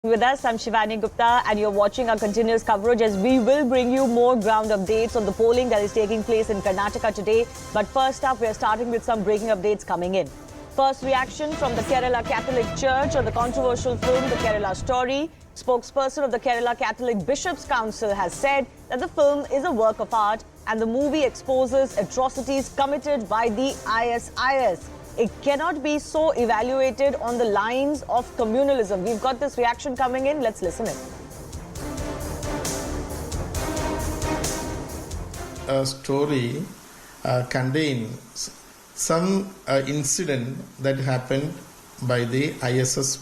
With us, I'm Shivani Gupta and you're watching our continuous coverage as we will bring you more ground updates on the polling that is taking place in Karnataka today. But first up, we're starting with some breaking updates coming in. First reaction from the Kerala Catholic Church on the controversial film The Kerala Story. Spokesperson of the Kerala Catholic Bishops' Council has said that the film is a work of art and the movie exposes atrocities committed by the ISIS. It cannot be so evaluated on the lines of communalism. We've got this reaction coming in. Let's listen in. A story contains some incident that happened by the ISIS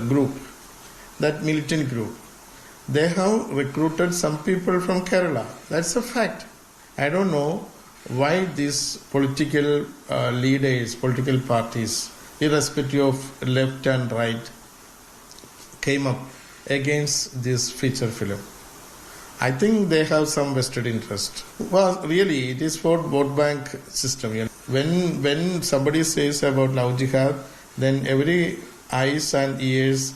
group, that militant group. They have recruited some people from Kerala. That's a fact. I don't know why these political leaders, political parties, irrespective of left and right, came up against this feature film. I think they have some vested interest. Well, really, it is for vote bank system. When somebody says about love jihad, then every eyes and ears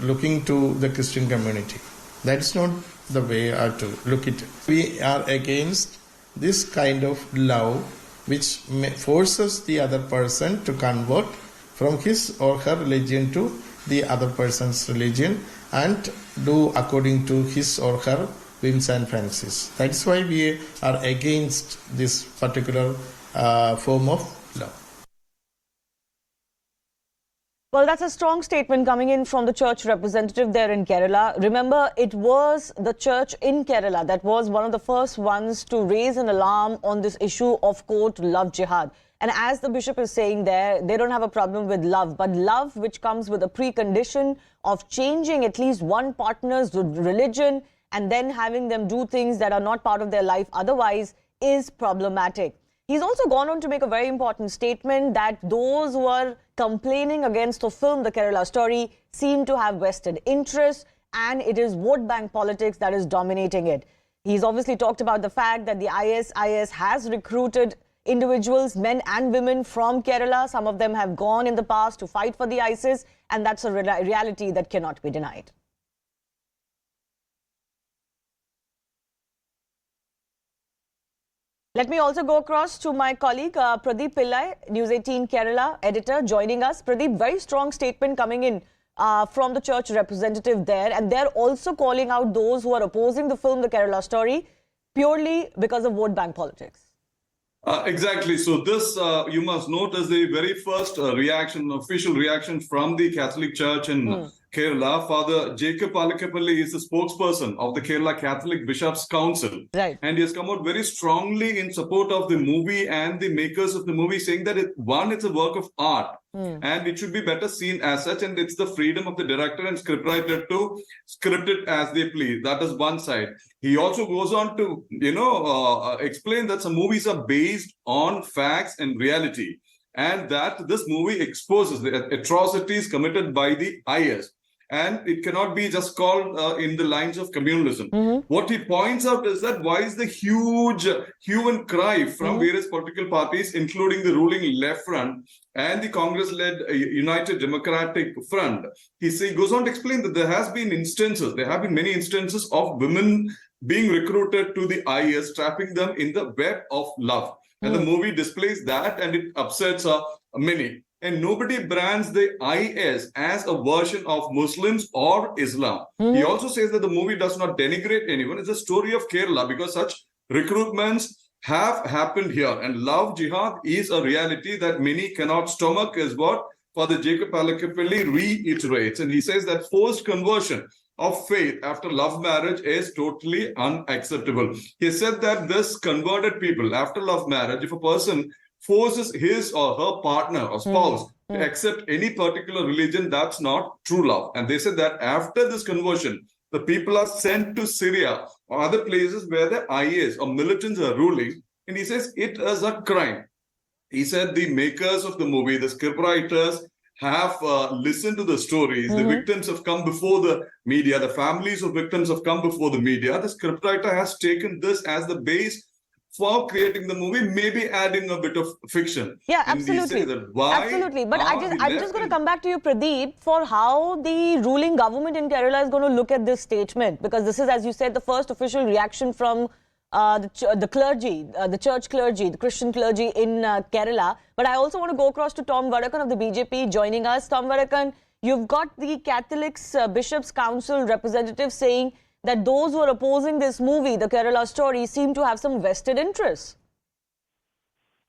looking to the Christian community. That's not the way to look at it. We are against this kind of love which forces the other person to convert from his or her religion to the other person's religion and do according to his or her whims and fancies. That's why we are against this particular form of love. Well, that's a strong statement coming in from the church representative there in Kerala. Remember, it was the church in Kerala that was one of the first ones to raise an alarm on this issue of, quote, love jihad. And as the bishop is saying there, they don't have a problem with love, but love which comes with a precondition of changing at least one partner's religion and then having them do things that are not part of their life otherwise is problematic. He's also gone on to make a very important statement that those who are complaining against the film The Kerala Story seem to have vested interests and it is vote bank politics that is dominating it. He's obviously talked about the fact that the ISIS has recruited individuals, men and women from Kerala. Some of them have gone in the past to fight for the ISIS, and that's a reality that cannot be denied. Let me also go across to my colleague Pradeep Pillai, News18 Kerala editor, joining us. Pradeep, very strong statement coming in from the church representative there, and they're also calling out those who are opposing the film The Kerala Story purely because of vote bank politics. Exactly. So this, you must note, is the very first reaction, official reaction from the Catholic Church in Kerala. Father Jacob Palackappilly is the spokesperson of the Kerala Catholic Bishops' Council. Right. And he has come out very strongly in support of the movie and the makers of the movie, saying that, it's a work of art. And it should be better seen as such, and it's the freedom of the director and scriptwriter to script it as they please. That is one side. He also goes on to, explain that some movies are based on facts and reality, and that this movie exposes the atrocities committed by the IS. And it cannot be just called in the lines of communalism. What he points out is that why is the huge hue and cry from various political parties, including the ruling left front and the Congress-led United Democratic Front. He goes on to explain that there have been many instances of women being recruited to the IS, trapping them in the web of love. And the movie displays that, and it upsets many. And nobody brands the IS as a version of Muslims or Islam. He also says that the movie does not denigrate anyone. It's a story of Kerala because such recruitments have happened here. And love jihad is a reality that many cannot stomach, is what Father Jacob Palackappilly reiterates. And he says that forced conversion of faith after love marriage is totally unacceptable. He said that this converted people after love marriage, if a person forces his or her partner or spouse to accept any particular religion, that's not true love. And they said that after this conversion, the people are sent to Syria or other places where the IS or militants are ruling. And he says it is a crime. He said the makers of the movie, the scriptwriters, have listened to the stories. The victims have come before the media. The families of victims have come before the media. The scriptwriter has taken this as the base for creating the movie, maybe adding a bit of fiction. Yeah, And we say absolutely. that why Absolutely. But are we I'm left just going to in- come back to you, Pradeep, for how the ruling government in Kerala is going to look at this statement. Because this is, as you said, the first official reaction from the clergy, the church clergy, the Christian clergy in Kerala. But I also want to go across to Tom Varakan of the BJP joining us. Tom Varakan, you've got the Catholics Bishops' Council representative saying that those who are opposing this movie, the Kerala story, seem to have some vested interests.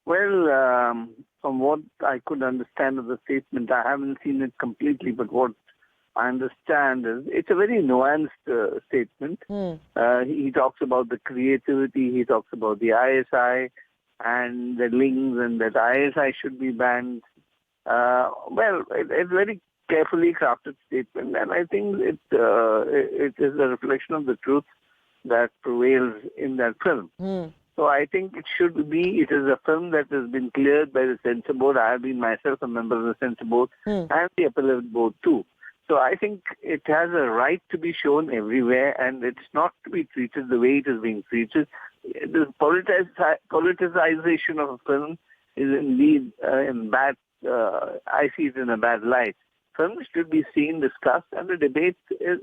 Well, from what I could understand of the statement, I haven't seen it completely, but what I understand is it's a very nuanced statement. He talks about the creativity, he talks about the ISI and the links, and that ISI should be banned. It's very carefully crafted statement, and I think it is a reflection of the truth that prevails in that film. So I think it is a film that has been cleared by the censor board. I have been myself a member of the censor board and the appellate board too. So I think it has a right to be shown everywhere, and it's not to be treated the way it is being treated. The politicization of a film is indeed in bad, I see it in a bad light. Films should be seen, discussed, and the debate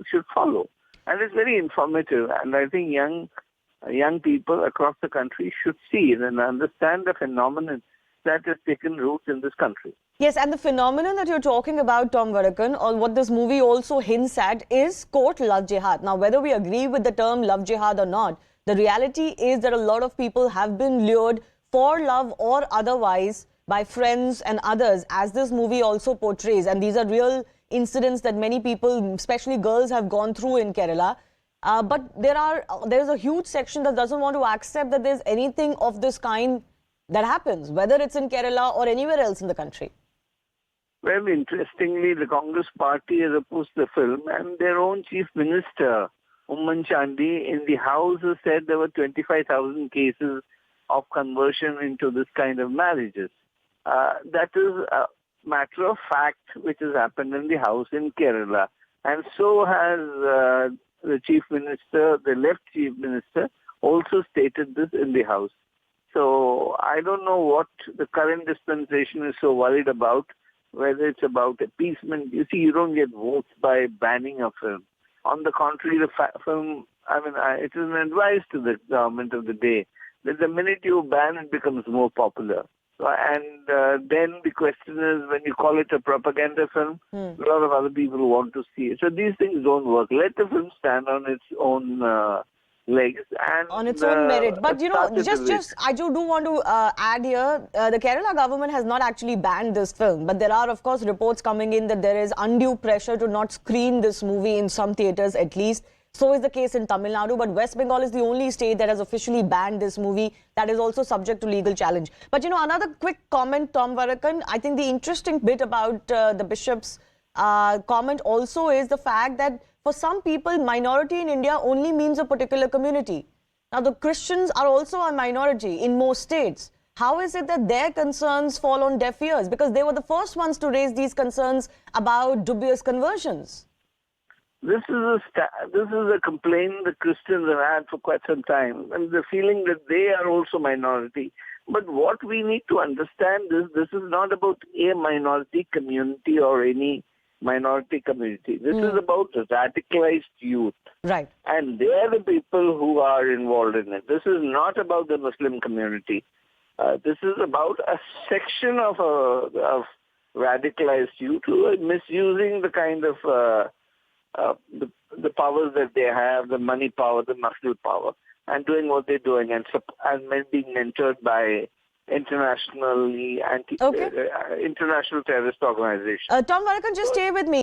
should follow. And it's very informative, and I think young people across the country should see it and understand the phenomenon that has taken root in this country. Yes, and the phenomenon that you're talking about, Tom Varakan, or what this movie also hints at is, quote, love jihad. Now, whether we agree with the term love jihad or not, the reality is that a lot of people have been lured for love or otherwise by friends and others, as this movie also portrays. And these are real incidents that many people, especially girls, have gone through in Kerala. But there's a huge section that doesn't want to accept that there's anything of this kind that happens, whether it's in Kerala or anywhere else in the country. Well, interestingly, the Congress party has opposed the film, and their own chief minister, Chandi, in the House has said there were 25,000 cases of conversion into this kind of marriages. That is a matter of fact which has happened in the House in Kerala. And so has the chief minister, the left chief minister, also stated this in the House. So I don't know what the current dispensation is so worried about, whether it's about appeasement. You see, you don't get votes by banning a film. On the contrary, the film, it is an advice to the government of the day that the minute you ban, it becomes more popular. Then the question is, when you call it a propaganda film, a lot of other people want to see it. So these things don't work. Let the film stand on its own legs and on its own merit. But you know, I do want to add here, the Kerala government has not actually banned this film, but there are of course reports coming in that there is undue pressure to not screen this movie in some theatres at least. So is the case in Tamil Nadu, but West Bengal is the only state that has officially banned this movie. That is also subject to legal challenge. But you know, another quick comment, Tom Varakan, I think the interesting bit about the bishop's comment also is the fact that for some people, minority in India only means a particular community. Now, the Christians are also a minority in most states. How is it that their concerns fall on deaf ears? Because they were the first ones to raise these concerns about dubious conversions. This is a complaint the Christians have had for quite some time, and the feeling that they are also minority. But what we need to understand is this is not about a minority community or any minority community. This is about radicalized youth. Right. And they are the people who are involved in it. This is not about the Muslim community. This is about a section of radicalized youth who are misusing the kind of the powers that they have, the money power, the muscle power, and doing what they're doing, and being mentored by international terrorist organizations. Tom Varakan, just stay with me.